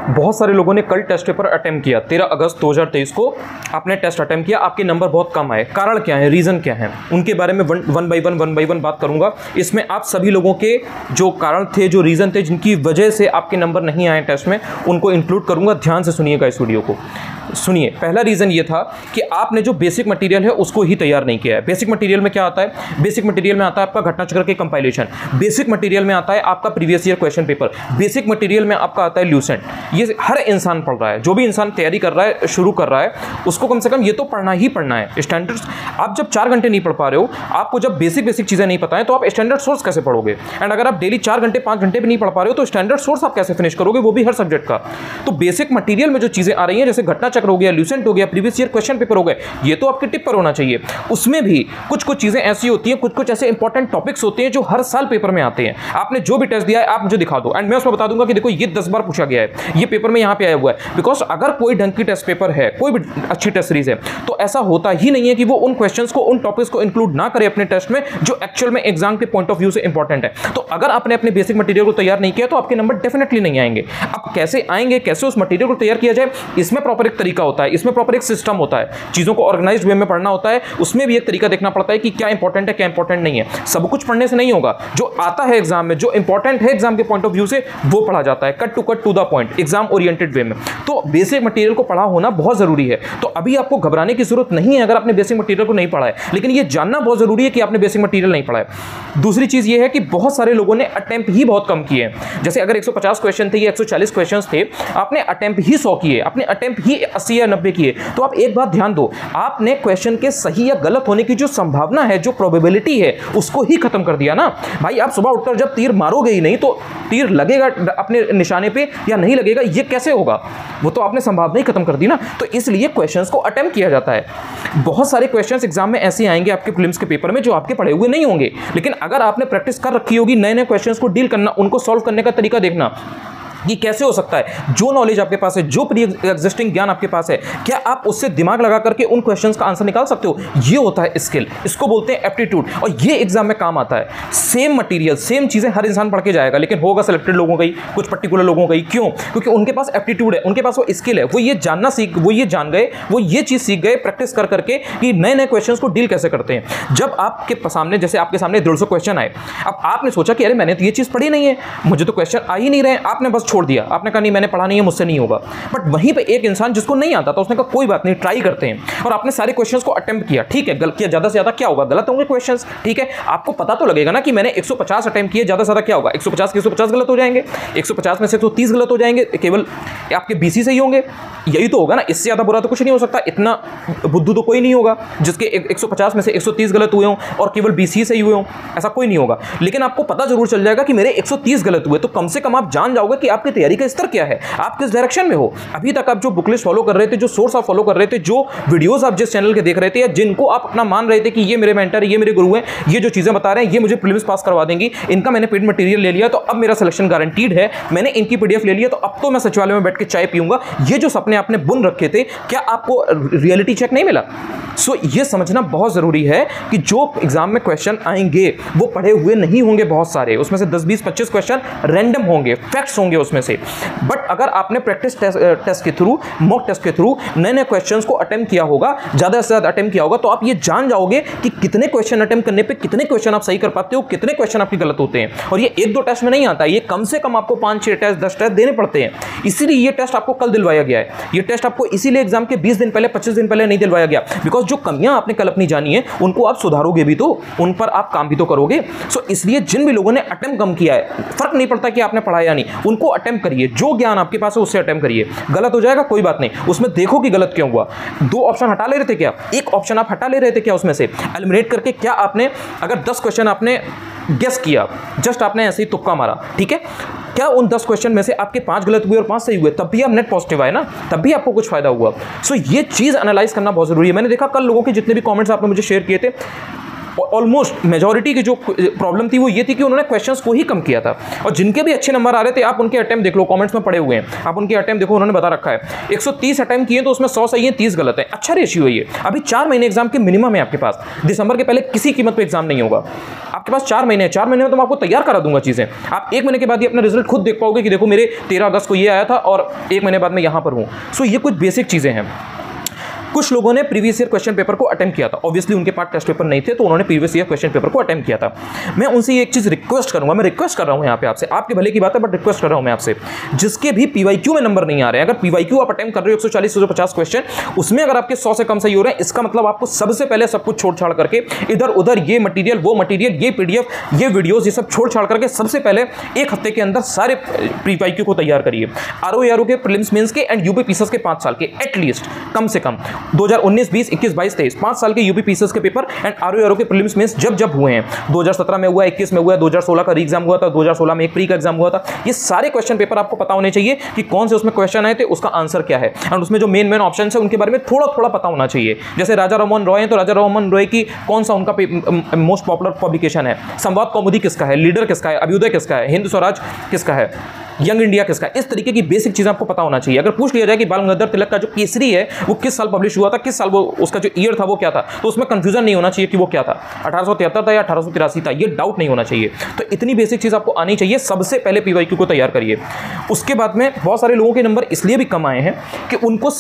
बहुत सारे लोगों ने कल टेस्ट पेपर अटेम्प्ट किया, 13 अगस्त 2023 को आपने टेस्ट अटेम्प्ट किया, आपके नंबर बहुत कम आए। कारण क्या है, रीज़न क्या है, उनके बारे में वन बाई वन बात करूंगा। इसमें आप सभी लोगों के जो कारण थे, जो रीज़न थे, जिनकी वजह से आपके नंबर नहीं आए टेस्ट में, उनको इंक्लूड करूंगा। ध्यान से सुनिएगा इस वीडियो को। सुनिए, पहला रीज़न ये था कि आपने जो बेसिक मटेरियल है उसको ही तैयार नहीं किया है। बेसिक मटेरियल में क्या आता है, बेसिक मटेरियल में आता है आपका घटनाचक्र के कंपाइलेशन, बेसिक मटेरियल में आता है आपका previous year question paper, basic material में आपका आता है ल्यूसेंट। ये हर इंसान पढ़ रहा है, जो भी इंसान तैयारी कर रहा है, शुरू कर रहा है, उसको कम से कम ये तो पढ़ना ही पढ़ना है। स्टैंडर्ड्स आप जब 4 घंटे नहीं पढ़ पा रहे हो, आपको जब बेसिक चीज़ें नहीं पता है, तो आप स्टैंडर्ड सोर्स कैसे पढ़ोगे? एंड अगर आप डेली 4 घंटे 5 घंटे भी नहीं पढ़ पा रहे हो, तो स्टैंडर्ड सोर्स आप कैसे फिनिश करोगे, वो भी हर सब्जेक्ट का। तो बेसिक मटेरियल में जो चीज़ें आ रही हैं, जैसे घटनाचक्र हो गया, ल्यूसेंट हो गया, प्रीवियस ईयर क्वेश्चन पेपर हो गए, ये तो आपके टिप पर होना चाहिए। उसमें भी कुछ कुछ चीजें ऐसी होती हैं, कुछ कुछ ऐसे इंपॉर्टेंट टॉपिक्स होते हैं जो हर साल पेपर में आते हैं। आपने जो भी टेस्ट दिया है आप मुझे दिखा दो, एंड मैं उसमें बता दूंगा कि देखो ये 10 बार पूछा गया है, ये पेपर में यहां पे आया हुआ है। बिकॉज अगर कोई ढंग की टेस्ट पेपर है, कोई भी अच्छी टेस्ट सीरीज है, तो ऐसा होता ही नहीं है कि वो उन क्वेश्चंस को, उन टॉपिक्स को इंक्लूड ना करे अपने टेस्ट में, जो एक्चुअल में एग्जाम के पॉइंट ऑफ व्यू से इंपॉर्टेंट है। तो अगर आपने अपने बेसिक मटेरियल को तैयार नहीं किया, तो आपके नंबर डेफिनेटली नहीं आएंगे। अब कैसे आएंगे, कैसे उस मटेरियल को तैयार किया जाए, इसमें प्रॉपर एक तरीका होता है, इसमें प्रॉपर एक सिस्टम होता है, चीजों को ऑर्गेनाइज्ड वे में पढ़ना होता है। उसमें भी एक तरीका देखना पड़ता है कि क्या इंपॉर्टेंट है, क्या इंपॉर्टेंट नहीं है। सब कुछ पढ़ने से नहीं होगा, जो आता है एग्जाम में, जो इंपॉर्टेंट है एग्जाम के पॉइंट ऑफ व्यू से, वो पढ़ा जाता है, cut to the point, exam oriented way में। तो बेसिक मटेरियल को पढ़ा होना बहुत जरूरी है। तो अभी आपको घबराने की जरूरत नहीं है अगर आपने बेसिक मटेरियल को नहीं पढ़ा है, लेकिन यह जानना बहुत जरूरी है कि आपने बेसिक मटेरियल नहीं पढ़ा है। दूसरी चीज यह है कि बहुत सारे लोगों ने अटेम्प्ट ही बहुत कम किए हैं। जैसे अगर 150 क्वेश्चन थे या 140 क्वेश्चन थे, आपने अटेम्प्ट ही 100 किए, आपने अटेम्प्ट ही 80 या 90 किए, तो आप एक बात ध्यान दो, आपने क्वेश्चन के सही या गलत होने की जो संभावना है, जो प्रोबेबिलिटी है, उसको ही खत्म कर दिया ना भाई। आप सुबह उठकर जब तीर मारोगे ही नहीं, तो तीर लगेगा अपने निशाने पे या नहीं लगेगा, ये कैसे होगा? वो तो आपने संभावना ही खत्म कर दी ना। तो इसलिए क्वेश्चंस को अटेम्प्ट किया जाता है। बहुत सारे क्वेश्चंस एग्जाम में ऐसे आएंगे आपके प्रीलिम्स के पेपर में, जो आपके पढ़े हुए नहीं होंगे, लेकिन अगर आपने प्रैक्टिस कर रखी होगी, नए नए क्वेश्चंस को डील करना, उनको सॉल्व करने का तरीका देखना, ये कैसे हो सकता है। जो नॉलेज आपके पास है, जो प्री एग्जिस्टिंग ज्ञान आपके पास है, क्या आप उससे दिमाग लगा करके उन क्वेश्चंस का आंसर निकाल सकते हो? ये होता है स्किल, इसको बोलते हैं एप्टीट्यूड, और ये एग्जाम में काम आता है। सेम मटेरियल, सेम चीजें हर इंसान पढ़ के जाएगा, लेकिन होगा सिलेक्टेड लोगों का ही, कुछ पर्टिकुलर लोगों का ही। क्यों? क्योंकि उनके पास एप्टीट्यूड है, उनके पास वो स्किल है, वो ये जानना वो ये जान गए, वो ये चीज सीख गए प्रैक्टिस कर करके कि नए नए क्वेश्चन को डील कैसे करते हैं। जब आपके सामने, जैसे आपके सामने 150 क्वेश्चन आए, अब आपने सोचा कि अरे मैंने तो ये चीज पढ़ी नहीं है, मुझे तो क्वेश्चन आ ही नहीं रहे, आपने बस छोड़ दिया, आपने कहा नहीं मैंने पढ़ा नहीं है, मुझसे नहीं होगा। बट वहीं पे एक इंसान जिसको नहीं आता था, उसने कहा कोई बात नहीं, ट्राई करते हैं, और आपने सारे क्वेश्चंस को अटेम्प्ट किया। ठीक है, गलत किया, ज्यादा से ज्यादा क्या होगा, गलत होंगे क्वेश्चंस, ठीक है, आपको पता तो लगेगा ना कि मैंने 150 अटेम्प्ट किए, ज्यादा से ज्यादा क्या होगा, 150 के 150 गलत हो जाएंगे, 150 में से 130 गलत हो जाएंगे, केवल आपके बीसी से ही होंगे, यही तो होगा ना। इससे ज्यादा बुरा तो कुछ नहीं हो सकता। इतना बुद्धू तो कोई नहीं होगा जिसके 150 में से 130 गलत हुए हों और केवल बीसी से ही हुए हों, ऐसा कोई नहीं होगा। लेकिन आपको पता जरूर चल जाएगा कि मेरे 130 गलत हुए, तो कम से कम आप जान जाओगे कि आपकी तैयारी का स्तर क्या है, आप किस डायरेक्शन में हो। अभी तक आप जो बुकलिस्ट फॉलो कर रहे थे, जो सोर्स आप फॉलो कर रहे थे, जो वीडियोस आप जिस चैनल के देख रहे थे, या जिनको आप अपना मान रहे थे कि ये मेरे मेंटर है, ये मेरे गुरु हैं, ये जो चीजें बता रहे हैं ये मुझे प्रीलिम्स पास करवा देंगी, इनका मैंने पेड मटेरियल ले लिया तो अब मेरा सिलेक्शन गारंटीड है, मैंने इनकी पीडीएफ ले लिया तो अब तो मैं सचिवालय में बैठ के चाय पीऊंगा, ये जो सपने आपने बुन रखे थे, क्या आपको रियलिटी चेक नहीं मिला? सो ये समझना बहुत जरूरी है कि जो एग्जाम में क्वेश्चन आएंगे वो पढ़े हुए नहीं होंगे, बहुत सारे, उसमें से 10, 20, 25 क्वेश्चन रैंडम होंगे, फैक्ट्स होंगे उसमें से। बट अगर आपने प्रैक्टिस टेस्ट के थ्रू, मॉक टेस्ट के थ्रू नए नए क्वेश्चंस को अटेम्प्ट किया होगा, ज्यादा से ज्यादा अटेम्प्ट किया होगा, तो आप ये जान जाओगे कि कितने क्वेश्चन अटेम्प्ट करने पे कितने क्वेश्चन आप सही कर पाते हो, कितने क्वेश्चन आपके गलत होते हैं। और ये 1-2 टेस्ट में नहीं आता, ये कम से कम आपको 5-6 टेस्ट, 10 टेस्ट देने पड़ते हैं। इसीलिए ये टेस्ट आपको कल दिलवाया गया है। ये टेस्ट आपको इसीलिए एग्जाम के 20 दिन पहले, 25 दिन पहले नहीं दिलवाया गया, बिकॉज जो कमियां आपने कल अपनी जानी है उनको आप सुधारोगे भी, तो उन पर आप काम भी तो करोगे। सो इसलिए जिन भी लोगों ने अटेम्प्ट कम किया है, फर्क नहीं पड़ता कि आपने पढ़ा या नहीं, उनको अटेम्प्ट करिए, जो ज्ञान आपके पास है उससे अटेम्प्ट करिए। गलत हो जाएगा कोई बात नहीं, उसमें देखो कि गलत क्यों हुआ। 2 ऑप्शन हटा ले रहे थे क्या, एक ऑप्शन आप हटा ले रहे थे क्या, उसमें से एलिमिनेट करके, क्या आपने अगर 10 क्वेश्चन आपने गेस किया, जस्ट आपने ऐसे ही तुक्का मारा, ठीक है, क्या उन 10 क्वेश्चन में से आपके 5 गलत हुए और 5 सही हुए, तब भी आप नेट पॉजिटिव आए ना, तब भी आपको कुछ फायदा हुआ। सो ये चीज एनालाइज करना बहुत जरूरी है। मैंने देखा कल लोगों के जितने भी कमेंट्स आपने मुझे शेयर किए थे, ऑलमोस्ट मेजॉरिटी की जो प्रॉब्लम थी वो ये थी कि उन्होंने क्वेश्चंस को ही कम किया था, और जिनके भी अच्छे नंबर आ रहे थे आप उनके अटेम्प्ट देख लो, कमेंट्स में पड़े हुए हैं, आप उनके अटेम्प्ट देखो, उन्होंने बता रखा है 130 अटेम्प्ट किए तो उसमें 100 सही है, 30 गलत है। अच्छा रेशियो है ये। अभी 4 महीने एग्जाम के मिनिमम है आपके पास, दिसंबर के पहले किसी कीमत पे एग्जाम नहीं होगा, आपके पास 4 महीने हैं, 4 महीने में तो मैं आपको तैयार करा दूंगा चीजें। आप 1 महीने के बाद ही अपना रिजल्ट खुद देख पाओगे कि देखो मेरे 13 अगस्त को ये आया था और 1 महीने बाद मैं यहां पर हूं। सो ये कुछ बेसिक चीजें हैं। कुछ लोगों ने प्रीवियस ईयर क्वेश्चन पेपर को अटेम्प्ट किया था, ऑब्वियसली उनके पास टेस्ट पेपर नहीं थे तो उन्होंने प्रीवियस ईयर क्वेश्चन पेपर को अटेम्प्ट किया था। मैं उनसे ये एक चीज रिक्वेस्ट करूंगा, मैं रिक्वेस्ट कर रहा हूं यहां पे आपसे, आपके भले की बात है बट रिक्वेस्ट कर रहा हूं मैं आपसे, जिसके भी पीवाईक्यू में नंबर नहीं आ रहे हैं, अगर पीवाईक्यू आप अटेम्प्ट कर रहे हो 140 से 150 क्वेश्चन, उसमें अगर आपके 100 से कम सही हो रहे हैं, इसका मतलब आपको सबसे पहले सब कुछ छोड़ छाड़ करके इधर उधर ये मटीरियल वो मटीरियल, ये पीडीएफ, ये वीडियोस, ये सब छोड़ छाड़ करके सबसे पहले 1 हफ्ते के अंदर सारे पीवाईक्यू को तैयार करिए। आरओ के प्रीलिम्स मेंस के एंड यूपी पीसीएस के 5 साल के एटलीस्ट, कम से कम 2019 20 21 22 23 5 साल के यूपी पीसीएस के पेपर एंड आरओ के प्रीलिम्स मेंस जब हुए हैं, 2017 में हुआ, 21 में हुआ, 2016 का री एग्जाम हुआ था, 2016 में एक प्री का एग्जाम हुआ था, ये सारे क्वेश्चन पेपर आपको पता होने चाहिए कि कौन से उसमें क्वेश्चन आए थे, उसका आंसर क्या है, एंड उसमें जो मेन ऑप्शन है उनके बारे में थोड़ा थोड़ा पता होना चाहिए। जैसे राजा राममोहन रॉय है तो राजा राममोहन रॉय की कौन सा उनका मोस्ट पॉपुलर पब्लिकेशन है, संवाद कौमुदी किसका है, लीडर किसका है, अभ्युदय किसका है, हिंद स्वराज किसका है, यंग इंडिया किसका है, इस तरीके की बेसिक चीजें आपको पता होना चाहिए। अगर पूछ लिया जाए कि बाल गंगाधर तिलक का जो केसरी है वो किस साल पब्लिश हुआ था, किस साल वो उसका जो ईयर था वो क्या था, तो उसमें कंफ्यूजन नहीं होना चाहिए कि वो क्या था, 1873 था या 1883 था, ये डाउट नहीं होना चाहिए। तो इतनी बेसिक चीज आपको आनी चाहिए, सबसे पहले पीवाईक्यू को तैयार करिए। उसके बाद में बहुत सारे लोगों के नंबर इसलिए भी कम आए हैं कि उनको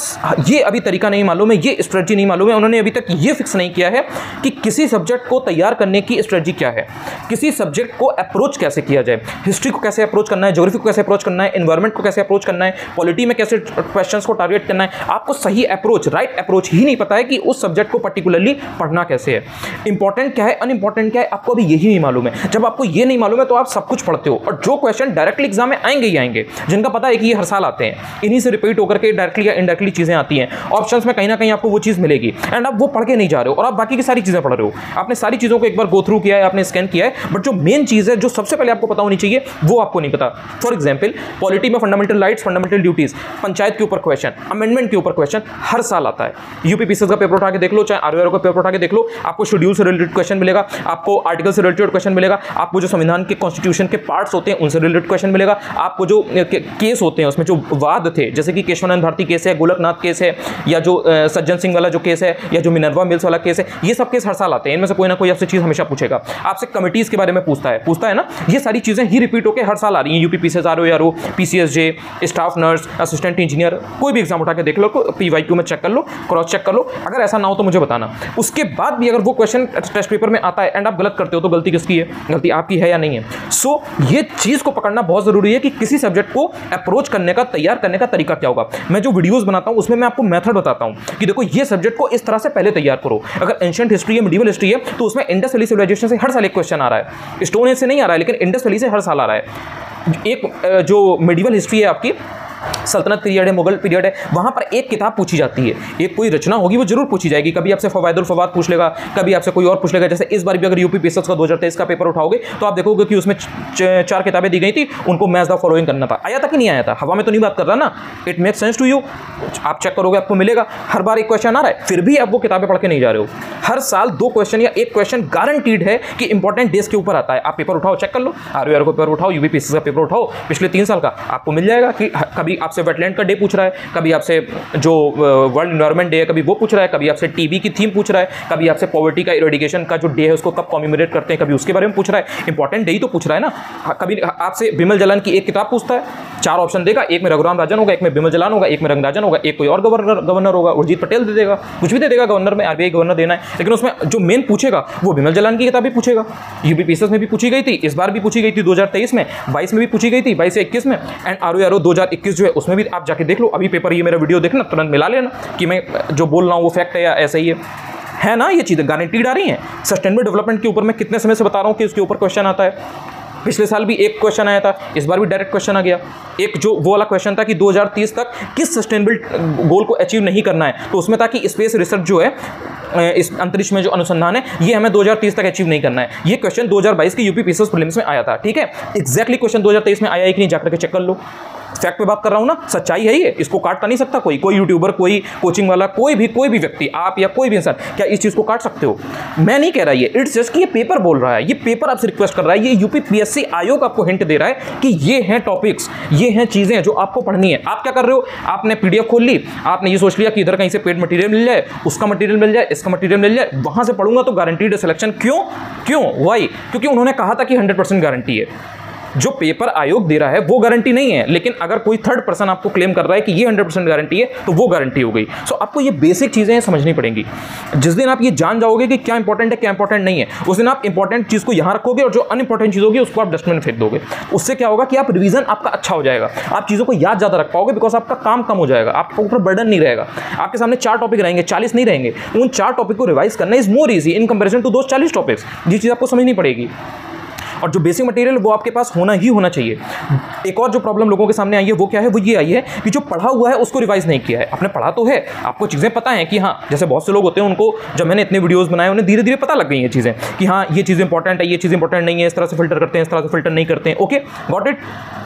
ये अभी तरीका नहीं मालूम है, ये स्ट्रेटजी नहीं मालूम है, उन्होंने अभी तक ये फिक्स नहीं किया है कि किसी सब्जेक्ट को तैयार करने की स्ट्रेटजी क्या है, किसी सब्जेक्ट को अप्रोच कैसे किया जाए, हिस्ट्री को कैसे अप्रोच करना है, ज्योग्राफी को कैसे अप्रोच करना है, एनवायरमेंट को कैसे अप्रोच करना है, पॉलिटी में कैसे क्वेश्चंस को टारगेट करना है। आपको सही अप्रोच, राइट अप्रोच ही नहीं पता है कि उस सब्जेक्ट को पर्टिकुलरली पढ़ना कैसे है, इंपॉर्टेंट क्या है, अनइंपॉर्टेंट क्या है, आपको अभी यही नहीं मालूम है। जब आपको ये नहीं मालूम है तो आप सब कुछ पढ़ते हो, और जो क्वेश्चन डायरेक्टली एग्जाम में आएंगे ही आएंगे, जिनका पता है कि ये हर साल आते हैं, इन्हीं से रिपीट होकर के डायरेक्टली या इनडायरेक्टली चीजें आती हैं, ऑप्शंस में कहीं ना कहीं आपको वो चीज मिलेगी, एंड आप वो पढ़ के नहीं जा रहे हो और आप बाकी की सारी चीजें पढ़ रहे हो। आपने सारी चीजों को एक बार गो थ्रू किया है, आपने स्कैन किया है, बट जो मेन चीज है, जो सबसे पहले आपको पता होनी चाहिए, वो आपको नहीं पता। फॉर एग्जाम्पल, पॉलिटी में fundamental rights, fundamental duties, panchayat के ऊपर क्वेश्चन, अमेंडमेंट के ऊपर क्वेश्चन हर साल आता है। यूपी पीसीएस का पेपर उठा के देख लो, चाहे आरओ का पेपर उठा के देख लो, आपको शेड्यूल से रिलेटेड क्वेश्चन मिलेगा, आपको आर्टिकल से रिलेटेड क्वेश्चन मिलेगा, आपको जो संविधान के कॉन्स्टिट्यूशन के पार्ट्स होते हैं उनसे रिलेटेड क्वेश्चन मिलेगा, आपको जो केस होते हैं उसमें जो वाद थे, जैसे कि केशवानंद भारती केस है, गोलकनाथ केस है, या जो सज्जन सिंह वाला जो केस है, या जो मिनर्वा मिल्स वाला केस है, ये सब केस हर साल आते हैं। इनमें से कोई ना कोई आपसे चीज हमेशा पूछेगा, आपसे कमिटीज के बारे में पूछता है ना, ये सारी चीजें ही रिपीट होकर हर साल आ रही हैं। UP PCS, RO, PCSJ, staff nurse, assistant engineer, कोई भी एग्जाम उठा के देख लो, पीवाईक्यू में चेक कर लो, क्रॉस चेक कर लो, अगर ऐसा ना हो तो मुझे बताना। उसके बाद भी अगर वो क्वेश्चन टेस्ट पेपर में आता है एंड आप गलत करते हो तो गलती किसकी है, गलती आपकी है या नहीं है। सो ये चीज को पकड़ना बहुत जरूरी है कि किसी सब्जेक्ट को अप्रोच करने का, तैयार करने का तरीका क्या होगा। मैं जो वीडियोस बनाता हूं उसमें मैं आपको मेथड बताता हूं कि देखो ये सब्जेक्ट को इस तरह से पहले तैयार करो। अगर एंशिएंट हिस्ट्री है, मिडिवल हिस्ट्री है, तो उसमें इंडस वैली सिविलाइजेशन से हर साल एक क्वेश्चन आ रहा है, स्टोन एज से नहीं आ रहा है, लेकिन इंडस वैली से हर साल आ रहा है। एक जो मिडिवल हिस्ट्री है आपकी, सल्तनत पीरियड है, मुगल पीरियड है, वहां पर एक किताब पूछी जाती है, एक कोई रचना होगी वो जरूर पूछी जाएगी। कभी आपसे फवायदुल फवाद पूछ लेगा, कभी आपसे कोई और पूछ लेगा। जैसे इस बार भी अगर यूपी पीसीएस का 2023 का पेपर उठाओगे तो आप देखोगे कि उसमें 4 किताबें दी गई थी, उनको मैच द फॉलोइंग करना था। आया था कि नहीं आया था, हवा में तो नहीं बात कर रहा ना, it make sense to you, आप चेक करोगे आपको मिलेगा। हर बार एक क्वेश्चन आ रहा है, फिर भी आप वो किताबें पढ़ के नहीं जा रहे हो। हर साल 2 क्वेश्चन या 1 क्वेश्चन गारंटीड है कि इंपॉर्टेंट डेज के ऊपर आता है। आप पेपर उठाओ, चेक कर लो, आरओ का पेपर उठाओ, यूपी पीसीएस का पेपर उठाओ, पिछले 3 साल का आपको मिल जाएगा कि कभी आपसे वेटलैंड का डे पूछ रहा है, कभी आपसे जो वर्ल्ड एनवायरनमेंट डे है कभी वो पूछ रहा है, कभी आपसे टीबी की थीम पूछ रहा है, कभी आपसे पॉवर्टी का इरेडिकेशन का जो डे है उसको कब कॉमेमोरेट करते हैं, कभी उसके बारे में पूछ रहा है। इंपॉर्टेंट डे ही तो पूछ रहा है ना। कभी आपसे बिमल जलान की एक किताब पूछता है, 4 ऑप्शन देगा, एक में रघुराम राजन होगा, एक में बिमल जलान होगा, एक में रंगराजन होगा, एक कोई और गवर्नर होगा, उर्जित पटेल दे देगा, कुछ भी दे देगा गवर्नर में, आरबीआई गवर्नर देना है, लेकिन उसमें जो मेन पूछेगा वो बिमल जलान की किताब भी पूछेगा। यूपी पीसीएस में भी पूछी गई थी, इस बार भी पूछी गई थी, 2023 में, 22 में भी पूछी गई थी, 22 से 21 में, एंड आरओ 2021 जो है उसमें भी आप जाके देख लो। अभी पेपर ये मेरा वीडियो देखना, तुरंत मिला लेना कि मैं जो बोल रहा हूँ वो फैक्ट है या ऐसा ही है ना। ये चीज़ें गारंटीड आ रही हैं। सस्टेनेबल डेवलपमेंट के ऊपर मैं कितने समय से बता रहा हूँ कि उसके ऊपर क्वेश्चन आता है। पिछले साल भी एक क्वेश्चन आया था, इस बार भी डायरेक्ट क्वेश्चन आ गया। एक जो वो वाला क्वेश्चन था कि 2030 तक किस सस्टेनेबल गोल को अचीव नहीं करना है, तो उसमें था कि स्पेस रिसर्च जो है इस अंतरिक्ष में जो अनुसंधान है ये हमें 2030 तक अचीव नहीं करना है। ये क्वेश्चन 2022 की यूपी पीसीएस प्रीलिम्स में आया था, ठीक है। एग्जैक्टली क्वेश्चन 2023 में आया है कि नहीं, जाकर के चेक कर लो। फैक्ट पे बात कर रहा हूं ना, सच्चाई है ये, इसको काट नहीं सकता कोई यूट्यूबर, कोई कोचिंग वाला, कोई भी व्यक्ति, आप या कोई भी इंसान, क्या इस चीज को काट सकते हो? मैं नहीं कह रहा ये, इट्स जस्ट कि ये पेपर बोल रहा है, ये पेपर आपसे रिक्वेस्ट कर रहा है, ये यूपी पीएससी आयोग आपको हिंट दे रहा है कि ये हैं टॉपिक्स, ये हैं चीजें जो आपको पढ़नी है। आप क्या कर रहे हो, आपने पीडीएफ खोल ली, आपने ये सोच लिया कि इधर कहीं से पेड मटेरियल मिल जाए, उसका मटेरियल मिल जाए, इसका मटेरियल मिल जाए, वहां से पढ़ूंगा तो गारंटीड सिलेक्शन। क्यों वाई? क्योंकि उन्होंने कहा था कि 100% गारंटी है। जो पेपर आयोग दे रहा है वो गारंटी नहीं है, लेकिन अगर कोई थर्ड पर्सन आपको क्लेम कर रहा है कि ये 100% गारंटी है तो वो गारंटी हो गई। सो आपको ये बेसिक चीजें समझनी पड़ेंगी। जिस दिन आप ये जान जाओगे कि क्या इंपॉर्टेंट है क्या इंपॉर्टेंट नहीं है, उस दिन आप इंपॉर्टेंट चीज को यहां रखोगे और जो अनइंपॉर्टेंट चीज होगी उसको आप डस्टबिन में फेंक दोगे। उससे क्या होगा कि आप रिवीजन आपका अच्छा हो जाएगा, आप चीजों को याद ज्यादा रख पाओगे, बिकॉज आपका काम कम हो जाएगा, आपके ऊपर बर्डन नहीं रहेगा। आपके सामने 4 टॉपिक रहेंगे, 40 नहीं रहेंगे। उन 4 टॉपिक को रिवाइज करना is more easy in comparison to those 40 topics. ये चीज आपको समझनी पड़ेगी। और जो बेसिक मटेरियल वो आपके पास होना ही होना चाहिए। एक और जो प्रॉब्लम लोगों के सामने आई है वो क्या है, वो ये आई है कि जो पढ़ा हुआ है उसको रिवाइज नहीं किया है। आपने पढ़ा तो है, आपको चीज़ें पता हैं कि हाँ, जैसे बहुत से लोग होते हैं उनको जब मैंने इतने वीडियोस बनाए उन्हें धीरे धीरे पता लग गई ये चीज़ें कि हाँ ये चीज़ इंपॉर्टेंट है, ये चीज़ इंपॉर्टेंट नहीं है, इस तरह से फिल्टर करते हैं, इस तरह से फिल्टर नहीं करते हैं। Okay, got it.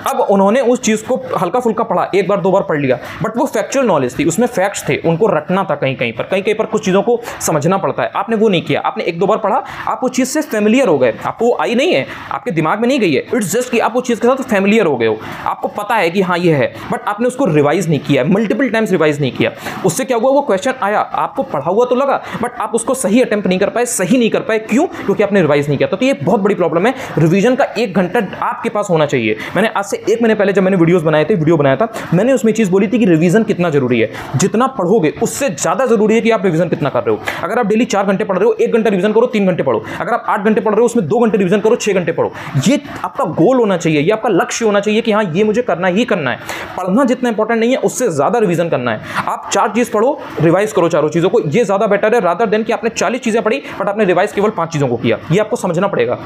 अब उन्होंने उस चीज़ को हल्का फुल्का पढ़ा, एक बार 2 बार पढ़ लिया, बट वो फैक्चुअल नॉलेज थी, उसमें फैक्ट्स थे, उनको रटना था कहीं कहीं पर कुछ चीज़ों को समझना पड़ता है। आपने वो नहीं किया, आपने 1-2 बार पढ़ा, आप उस चीज़ से फेमिलियर हो गए, आपको वो आई नहीं है, आपके दिमाग में नहीं गई है। इट्स जस्ट कि आप उस चीज़ के साथ फेमिलियर हो गए हो, आपको पता है कि हाँ ये है, बट आपने उसको रिवाइज नहीं किया, मल्टीपल टाइम्स रिवाइज नहीं किया। उससे क्या हुआ, वो क्वेश्चन आया, आपको पढ़ा हुआ तो लगा, बट आप उसको सही अटेम्प्ट नहीं कर पाए, सही नहीं कर पाए। क्यों? क्योंकि आपने रिवाइज नहीं किया। तो ये बहुत बड़ी प्रॉब्लम है। रिवीजन का 1 घंटा आपके पास होना चाहिए। मैंने आज से 1 महीने पहले जब मैंने वीडियो बनाया था, मैंने उसमें चीज बोली थी कि रिवीजन कितना जरूरी है। जितना पढ़ोगे उससे ज्यादा जरूरी है कि आप रिवीजन कितना कर रहे हो। अगर आप डेली 4 घंटे पढ़ रहे हो, 1 घंटा रिवीजन करो, 3 घंटे पढ़ो। अगर आप 8 घंटे पढ़ रहे हो, उसमें 2 घंटे रिवीजन करो, 6 घंटे पढ़ो। ये आपका गोल होना चाहिए, ये आपका लक्ष्य होना चाहिए कि हाँ ये मुझे करना ही करना है। पढ़ना जितना इंपॉर्टेंट नहीं है, उससे ज्यादा रिवीजन करना है। आप 4 चीज पढ़ो, रिवाइज करो चारों चीजों को, ये ज्यादा बेटर है रादर देन कि आपने 40 चीजें पढ़ी बट आपने रिवाइज केवल 5 चीजों को किया। ये आपको समझना पड़ेगा।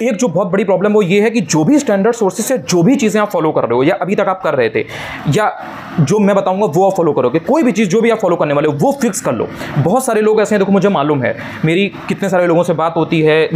एक जो बहुत बड़ी प्रॉब्लम वो ये है कि जो भी स्टैंडर्ड सोर्सेज से जो भी चीज़ें आप फॉलो कर रहे हो या अभी तक आप कर रहे थे या जो मैं बताऊंगा वो आप फॉलो करोगे, कोई भी चीज़ जो भी आप फॉलो करने वाले हो वो फिक्स कर लो। बहुत सारे लोग ऐसे हैं, देखो मुझे मालूम है, मेरी कितने सारे लोगों से बात होती है,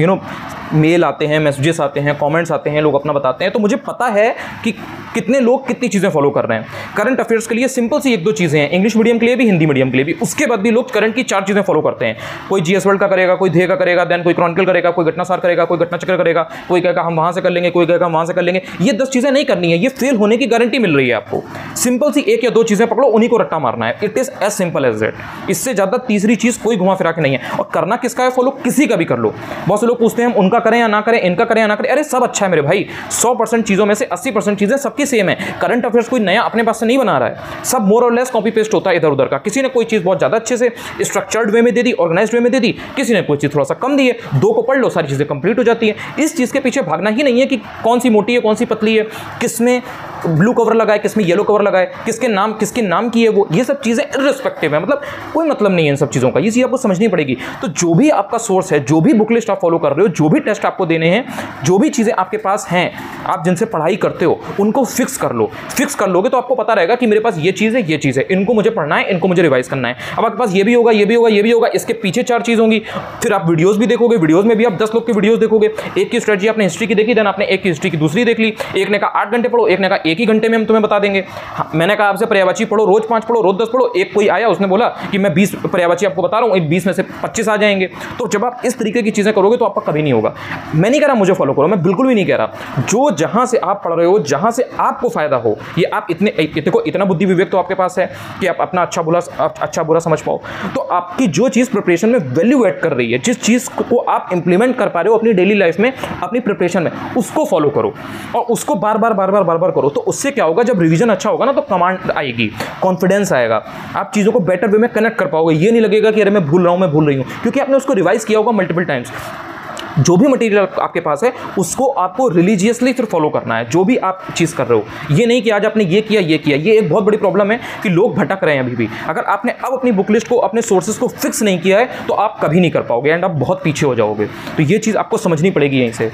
मेल आते हैं, मैसेजेस आते हैं, कमेंट्स आते हैं, लोग अपना बताते हैं, तो मुझे पता है कि कितने लोग कितनी चीज़ें फॉलो कर रहे हैं। करंट अफेयर्स के लिए सिंपल सी 1-2 चीज़ें हैं, इंग्लिश मीडियम के लिए भी, हिंदी मीडियम के लिए भी। उसके बाद भी लोग करंट की 4 चीज़ें फॉलो करते हैं। कोई जीएस वर्ल्ड का करेगा, कोई ध्येय का करेगा, देन कोई क्रॉनिकल करेगा, कोई घटनासार करेगा, कोई घटना चक्र करेगा, कोई कहेगा हम वहाँ से कर लेंगे, कोई कहेगा हम वहाँ से कर लेंगे। ये 10 चीज़ें नहीं करनी है, ये फेल होने की गारंटी मिल रही है आपको। सिंपल सी 1 या 2 चीज़ें पकड़ो, उन्हीं को रट्टा मारना है। It is as simple as that. इससे ज़्यादा तीसरी चीज़ कोई घुमा फिरा के नहीं है। और करना किसका है फॉलो, किसी का भी कर लो। बहुत से लोग पूछते हैं हम उनका करें या ना करें, इनका करें या ना करें। अरे सब अच्छा है मेरे भाई, 100% चीज़ों में से 80% चीज़ें सबकी सेम है। करंट अफेयर्स कोई नया अपने पास से नहीं बना रहा है, सब मोर और लेस कॉपी पेस्ट होता है इधर उधर का। किसी ने कोई चीज़ बहुत ज़्यादा अच्छे से स्ट्रक्चर्ड वे में दे दी, ऑर्गेनाइज्ड वे में दे दी, किसी ने कोई चीज़ थोड़ा सा कम दी है। 2 को पढ़ लो, सारी चीज़ें कंप्लीट हो जाती है। इस चीज़ के पीछे भागना ही नहीं है कि कौन सी मोटी है कौन सी पतली है, किसमें ब्लू कवर लगा है किसमें येलो कवर लगा है, किसके नाम की है वो। ये सब चीज़ें इररिस्पेक्टिव है, मतलब कोई मतलब नहीं है इन सब चीज़ों का। ये चीज़ आपको समझनी पड़ेगी। तो जो भी आपका सोर्स है, जो भी बुक लिस्ट आप फॉलो कर रहे हो, जो भी टेस्ट आपको देने हैं, जो भी चीज़ें आपके पास हैं, आप जिनसे पढ़ाई करते हो, उनको फिक्स कर लो। फिक्स कर लोगे तो आपको पता रहेगा कि मेरे पास ये चीज़ है, ये चीज़ है, इनको मुझे पढ़ना है, इनको मुझे रिवाइज करना है। अब आपके पास ये भी होगा, ये भी होगा, ये भी होगा, इसके पीछे 4 चीज़ होंगी। फिर आप वीडियोस भी देखोगे, वीडियोस में भी आप 10 लोग की वीडियोस देखोगे। एक की स्ट्रेटजी आपने हिस्ट्री की देखी, देन आपने एक की हिस्ट्री की दूसरी देख ली। एक ने कहा 8 घंटे पढ़ो, एक ने कहा 1 ही घंटे में हम तुम्हें बता देंगे। मैंने कहा आपसे पर्यायवाची पढ़ो, रोज 5 पढ़ो, रोज 10 पढ़ो। एक कोई आया, उसने बोला कि मैं 20 पर्यायवाची आपको बता रहा हूँ, 20 में से 25 आ जाएंगे। तो जब आप इस तरीके की चीज़ें करोगे तो आपका कभी नहीं होगा। मैं नहीं कह रहा मुझे फॉलो करो, मैं बिल्कुल भी नहीं कह रहा। जो जहां से आप पढ़ रहे हो, जहां से आपको फायदा हो, ये आप इतना बुद्धि विवेक तो आपके पास है कि आप अपना अच्छा बुरा समझ पाओ। तो आपकी जो चीज़ प्रिपरेशन में वैल्यू ऐड कर रही है, जिस चीज़ को आप इंप्लीमेंट कर पा रहे हो अपनी डेली लाइफ में, अपनी प्रिपरेशन में, उसको फॉलो करो और उसको बार बार करो। तो उससे क्या होगा, जब रिवीजन अच्छा होगा ना तो कमांड आएगी, कॉन्फिडेंस आएगा, आप चीज़ों को बेटर वे में कनेक्ट कर पाओगे। ये नहीं लगेगा कि अरे मैं भूल रही हूँ, क्योंकि आपने उसको रिवाइज किया होगा मल्टीपल टाइम्स। जो भी मटेरियल आपके पास है उसको आपको रिलीजियसली फिर फॉलो करना है, जो भी आप चीज़ कर रहे हो। ये नहीं कि आज आपने ये किया। ये एक बहुत बड़ी प्रॉब्लम है कि लोग भटक रहे हैं अभी भी। अगर आपने अब अपनी बुक लिस्ट को, अपने सोर्सेज को फिक्स नहीं किया है तो आप कभी नहीं कर पाओगे एंड आप बहुत पीछे हो जाओगे। तो ये चीज़ आपको समझनी पड़ेगी यहीं से।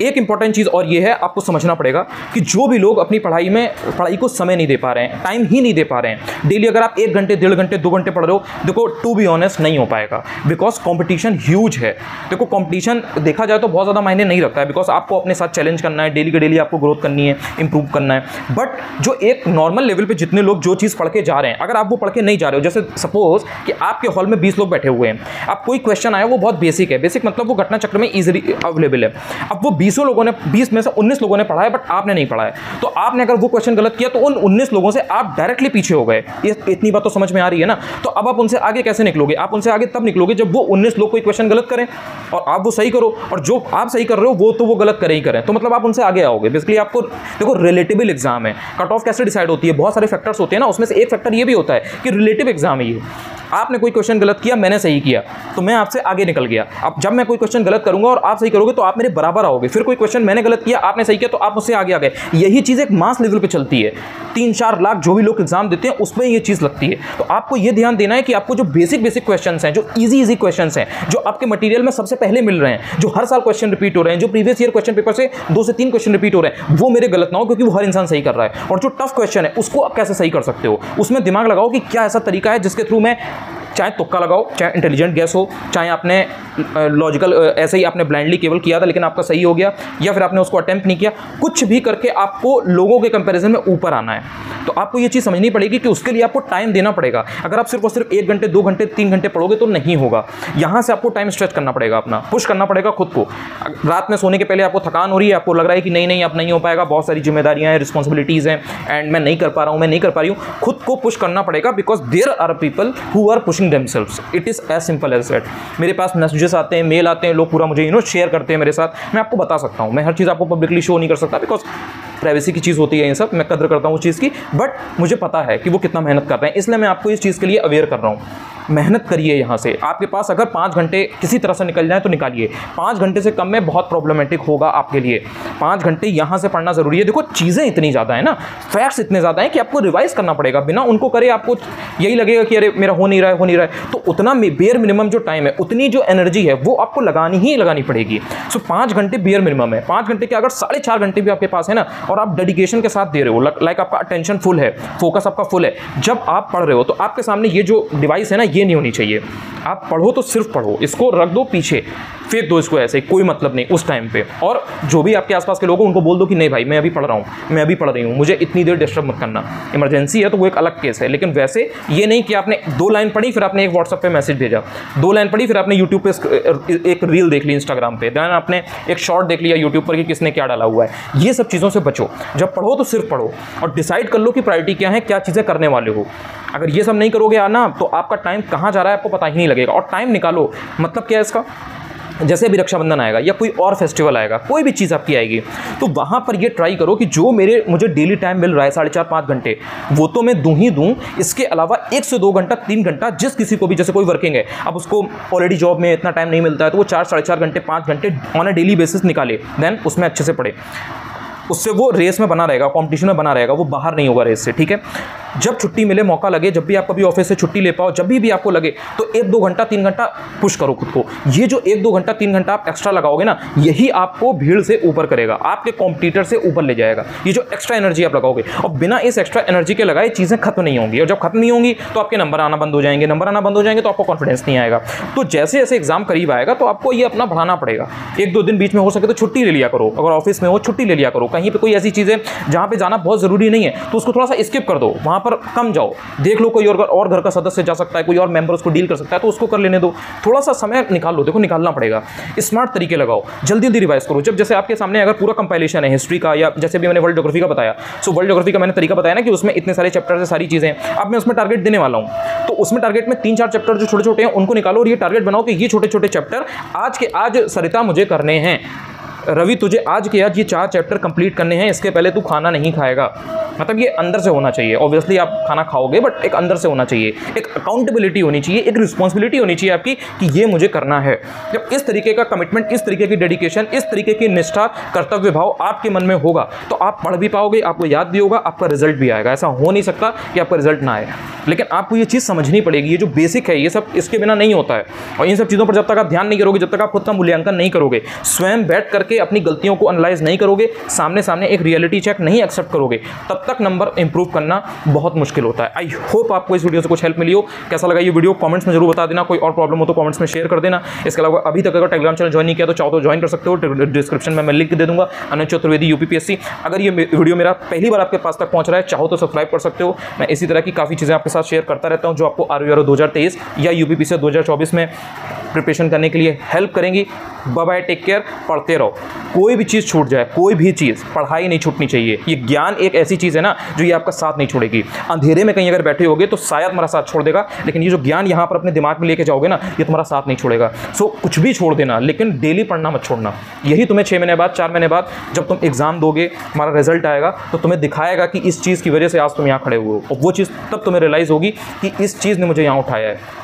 एक इंपॉर्टेंट चीज़ और ये है, आपको समझना पड़ेगा कि जो भी लोग अपनी पढ़ाई को समय नहीं दे पा रहे हैं, टाइम ही नहीं दे पा रहे हैं, डेली अगर आप 1 घंटे 1.5 घंटे 2 घंटे पढ़ रहे हो, देखो टू बी ऑनेस्ट नहीं हो पाएगा, बिकॉज कॉम्पिटिशन ह्यूज है। देखो कॉम्पिटिशन देखा जाए तो बहुत ज़्यादा मायने नहीं रखता है, बिकॉज आपको अपने साथ चैलेंज करना है, डेली के डेली आपको ग्रोथ करनी है, इंप्रूव करना है। बट जो एक नॉर्मल लेवल पे जितने लोग जो चीज़ पढ़ के जा रहे हैं, अगर आप वो पढ़ के नहीं जा रहे हो, जैसे सपोज कि आपके हॉल में 20 लोग बैठे हुए हैं, अब कोई क्वेश्चन आया वो बहुत बेसिक है, बेसिक मतलब वो घटना चक्र में इजीली अवेलेबल है, अब वो 20 में से 19 लोगों ने पढ़ा है बट आपने नहीं पढ़ा है, तो आपने अगर वो क्वेश्चन गलत किया तो उन 19 लोगों से आप डायरेक्टली पीछे हो गए। ये इतनी बात तो समझ में आ रही है ना। तो अब आप उनसे आगे कैसे निकलोगे? आप उनसे आगे तब निकलोगे जब वो 19 लोग कोई क्वेश्चन गलत करें और आप वो सही करो, और जो आप सही कर रहे हो वो तो वो गलत करें ही करें, तो मतलब आप उनसे आगे आओगे। बेसिकली आपको देखो रिलेटिव एग्जाम है, कट ऑफ कैसे डिसाइड होती है, बहुत सारे फैक्टर्स होते हैं ना, उसमें से एक फैक्टर ये भी होता है कि रिलेटिव एग्जाम है ये। आपने कोई क्वेश्चन गलत किया, मैंने सही किया, तो मैं आपसे आगे निकल गया। अब जब मैं कोई क्वेश्चन गलत करूंगा और आप सही करोगे तो आप मेरे बराबर आओगे। फिर कोई क्वेश्चन मैंने गलत किया, आपने सही किया, तो आप मुझसे आगे आ गए। यही चीज़ एक मास लेवल पे चलती है। 3-4 लाख जो भी लोग एग्जाम देते हैं उसमें ये चीज़ लगती है। तो आपको ये ध्यान देना है कि आपको जो बेसिक क्वेश्चन हैं, जो ईजी क्वेश्चन हैं, जो आपके मटीरियल में सबसे पहले मिल रहे हैं, जो हर साल क्वेश्चन रिपीट हो रहे हैं, जो प्रीवियस ईयर क्वेश्चन पेपर से 2 से 3 क्वेश्चन रिपीट हो रहे हैं, वो मेरे गलत ना हो, क्योंकि वो हर इंसान सही कर रहा है। और जो टफ क्वेश्चन है उसको आप कैसे सही कर सकते हो, उसमें दिमाग लगाओ कि क्या ऐसा तरीका है जिसके थ्रू मैं, चाहे तुक्का लगाओ, चाहे इंटेलिजेंट गैस हो, चाहे आपने लॉजिकल ऐसे ही आपने ब्लाइंडली केवल किया था लेकिन आपका सही हो गया, या फिर आपने उसको अटेम्प्ट नहीं किया, कुछ भी करके आपको लोगों के कंपैरिजन में ऊपर आना है। तो आपको ये चीज़ समझनी पड़ेगी कि उसके लिए आपको टाइम देना पड़ेगा। अगर आप सिर्फ और सिर्फ 1 घंटे 2 घंटे 3 घंटे पढ़ोगे तो नहीं होगा। यहाँ से आपको टाइम स्ट्रेच करना पड़ेगा, अपना पुश करना पड़ेगा खुद को। रात में सोने के पहले आपको थकान हो रही है, आपको लग रहा है कि नहीं अब नहीं हो पाएगा, बहुत सारी जिम्मेदारियाँ हैं, रिस्पॉन्सिबिलिटीज़ हैं, एंड मैं नहीं कर पा रहा हूँ, मैं नहीं कर पा रही हूँ, खुद को पुश करना पड़ेगा, because there are people who are pushing themselves. It is as simple as that. मेरे पास मैसेजेस आते हैं, मेल आते हैं, लोग पूरा मुझे शेयर करते हैं मेरे साथ। मैं आपको बता सकता हूँ, मैं हर चीज़ आपको पब्लिकली शो नहीं कर सकता, बिकॉज प्राइवेसी की चीज़ होती है ये सब, मैं कदर करता हूँ उस चीज़ की, बट मुझे पता है कि वो कितना मेहनत कर रहे हैं, इसलिए मैं आपको इस चीज़ के लिए अवेयर कर रहा हूँ। मेहनत करिए। यहाँ से आपके पास अगर 5 घंटे किसी तरह से निकल जाए तो निकालिए। 5 घंटे से कम में बहुत प्रॉब्लमेटिक होगा आपके लिए। 5 घंटे यहाँ से पढ़ना ज़रूरी है। देखो चीज़ें इतनी ज़्यादा है ना, फैक्ट्स इतने ज़्यादा हैं कि आपको रिवाइज करना पड़ेगा। बिना उनको करे आपको यही लगेगा कि अरे मेरा हो नहीं रहा है। तो उतना बेयर मिनिमम जो टाइम है, उतनी जो एनर्जी है वो आपको लगानी पड़ेगी। सो 5 घंटे बेयर मिनिमम है। 5 घंटे के अगर 4.5 घंटे भी आपके पास है ना, और आप डेडिकेशन के साथ दे रहे हो, लाइक आपका अटेंशन फुल है, फोकस आपका फुल है, जब आप पढ़ रहे हो तो आपके सामने ये जो डिवाइस है ना, ये नहीं होनी चाहिए। आप पढ़ो तो सिर्फ पढ़ो, इसको रख दो पीछे, फेंक दो इसको ऐसे, कोई मतलब नहीं उस टाइम पे। और जो भी आपके आसपास के लोग हैं उनको बोल दो कि नहीं भाई मैं अभी पढ़ रहा हूँ, मैं अभी पढ़ रही हूँ, मुझे इतनी देर डिस्टर्ब मत करना। इमरजेंसी है तो वो एक अलग केस है, लेकिन वैसे ये नहीं कि आपने 2 लाइन पढ़ी फिर आपने एक व्हाट्सएप पे मैसेज भेजा, 2 लाइन पढ़ी फिर आपने यूट्यूब पे एक रील देख ली, इंस्टाग्राम पे देन आपने एक शॉर्ट देख लिया यूट्यूब पर कि किसने क्या डाला हुआ है। ये सब चीज़ों से बचो। जब पढ़ो तो सिर्फ पढ़ो और डिसाइड कर लो कि प्रायोरिटी क्या है, क्या चीज़ें करने वाले हो। अगर ये सब नहीं करोगे ना तो आपका टाइम कहाँ जा रहा है आपको पता ही नहीं लगेगा। और टाइम निकालो, मतलब क्या है इसका, जैसे अभी रक्षाबंधन आएगा या कोई और फेस्टिवल आएगा, कोई भी चीज़ आपकी आएगी, तो वहाँ पर ये ट्राई करो कि जो मुझे डेली टाइम मिल रहा है 4.5-5 घंटे, वो तो मैं दूँ ही दूँ। इसके अलावा 1 से 2 घंटा 3 घंटा जिस किसी को भी, जैसे कोई वर्किंग है, अब उसको ऑलरेडी जॉब में इतना टाइम नहीं मिलता है, तो वो 4-4.5 घंटे 5 घंटे ऑन अ डेली बेसिस निकाले, देन उसमें अच्छे से पढ़े। उससे वो रेस में बना रहेगा, कंपटीशन में बना रहेगा, वो बाहर नहीं होगा रेस से। ठीक है, जब छुट्टी मिले, मौका लगे, जब भी आप कभी ऑफिस से छुट्टी ले पाओ, जब भी आपको लगे, तो 1-2 घंटा 3 घंटा पुश करो खुद को। ये जो 1-2 घंटा 3 घंटा आप एक्स्ट्रा लगाओगे ना, यही आपको भीड़ से ऊपर करेगा, आपके कॉम्पिटिटर से ऊपर ले जाएगा। ये जो एक्स्ट्रा एनर्जी आप लगाओगे, और बिना इस एक्स्ट्रा एनर्जी के लगाए चीज़ें खत्म नहीं होंगी, और जब खत्म नहीं होंगी तो आपके नंबर आना बंद हो जाएंगे, नंबर आना बंद हो जाएंगे तो आपको कॉन्फिडेंस नहीं आएगा। तो जैसे जैसे एग्जाम करीब आएगा तो आपको ये अपना बढ़ाना पड़ेगा। 1-2 दिन बीच में हो सके तो छुट्टी ले लिया करो, अगर ऑफिस में हो छुट्टी ले लिया करो। कहीं पर कोई ऐसी चीज़ें जहाँ पे जाना बहुत ज़रूरी नहीं है तो उसको थोड़ा सा स्किप कर दो, वहाँ पर कम जाओ, देख लो कोई और घर का सदस्य जा सकता है, कोई और मेंबर उसको डील कर सकता है तो उसको कर लेने दो, थोड़ा सा समय निकाल लो। देखो निकालना पड़ेगा, स्मार्ट तरीके लगाओ, जल्दी जल्दी रिवाइज करो। जब जैसे आपके सामने अगर पूरा कंपाइलेशन है हिस्ट्री का, या जैसे भी मैंने वर्ल्ड ज्योग्राफी का बताया, सो वर्ल्ड ज्योग्राफी का मैंने तरीका बताया ना कि उसमें इतने सारे चैप्टर से सारी चीज़ें, अब मैं उसमें टारगेट देने वाला हूँ, तो उसमें टारगेट में 3-4 चैप्टर जो छोटे छोटे हैं उनको निकालो और ये टारगेट बनाओ कि ये छोटे छोटे चैप्टर आज के आज सरिता मुझे करने हैं। रवि तुझे आज के आज ये 4 चैप्टर कंप्लीट करने हैं, इसके पहले तू खाना नहीं खाएगा। मतलब ये अंदर से होना चाहिए। ऑब्वियसली आप खाना खाओगे बट एक अंदर से होना चाहिए, एक अकाउंटेबिलिटी होनी चाहिए, एक रिस्पॉन्सिबिलिटी होनी चाहिए आपकी कि ये मुझे करना है। जब इस तरीके का कमिटमेंट, इस तरीके की डेडिकेशन, इस तरीके की निष्ठा, कर्तव्य भाव आपके मन में होगा तो आप पढ़ भी पाओगे, आपको याद भी होगा, आपका रिजल्ट भी आएगा। ऐसा हो नहीं सकता कि आपका रिजल्ट ना आए, लेकिन आपको ये चीज़ समझनी पड़ेगी। ये जो बेसिक है ये सब इसके बिना नहीं होता है। और इन सब चीज़ों पर जब तक आप ध्यान नहीं करोगे, जब तक आप खुद का मूल्यांकन नहीं करोगे, स्वयं बैठ करके करके अपनी गलतियों को एनालाइज नहीं करोगे, सामने सामने एक रियलिटी चेक नहीं एक्सेप्ट करोगे, तब तक नंबर इंप्रूव करना बहुत मुश्किल होता है। आई होप आपको इस वीडियो से कुछ हेल्प मिली हो। कैसा लगा ये वीडियो कमेंट्स में जरूर बता देना। कोई और प्रॉब्लम हो तो कमेंट्स में शेयर कर देना। इसके अलावा अभी तक अगर टेलीग्राम चैनल ज्वाइन नहीं किया तो चाहो तो ज्वाइन कर सकते हो, डिस्क्रिप्शन में मैं लिंक दे दूंगा, अनिल चतुर्वेदी यूपीपीएससी। अगर ये वीडियो मेरा पहली बार आपके पास तक पहुंच रहा है, चाहो तो सब्सक्राइब कर सकते हो। मैं इसी तरह की काफ़ी चीज़ें आपके साथ शेयर करता रहता हूं जो आपको आरओ 2023 या यूपीपीएससी 2024 में प्रिपरेशन करने के लिए हेल्प करेंगी। बाय बाय, टेक केयर, पढ़ते रहो। कोई भी चीज़ छूट जाए, कोई भी चीज़, पढ़ाई नहीं छूटनी चाहिए। ये ज्ञान एक ऐसी चीज़ है ना जो ये आपका साथ नहीं छोड़ेगी। अंधेरे में कहीं अगर बैठे होगे तो शायद तुम्हारा साथ छोड़ देगा, लेकिन ये जो ज्ञान यहाँ पर अपने दिमाग में लेके जाओगे ना, ये तुम्हारा साथ नहीं छोड़ेगा। सो कुछ भी छोड़ देना, लेकिन डेली पढ़ना मत छोड़ना। यही तुम्हें 6 महीने बाद, 4 महीने बाद जब तुम एग्जाम दोगे, हमारा रिजल्ट आएगा, तो तुम्हें दिखाएगा कि इस चीज़ की वजह से आज तुम यहाँ खड़े हुए हो, और वो चीज़ तब तुम्हें रियलाइज़ होगी कि इस चीज़ ने मुझे यहाँ उठाया है।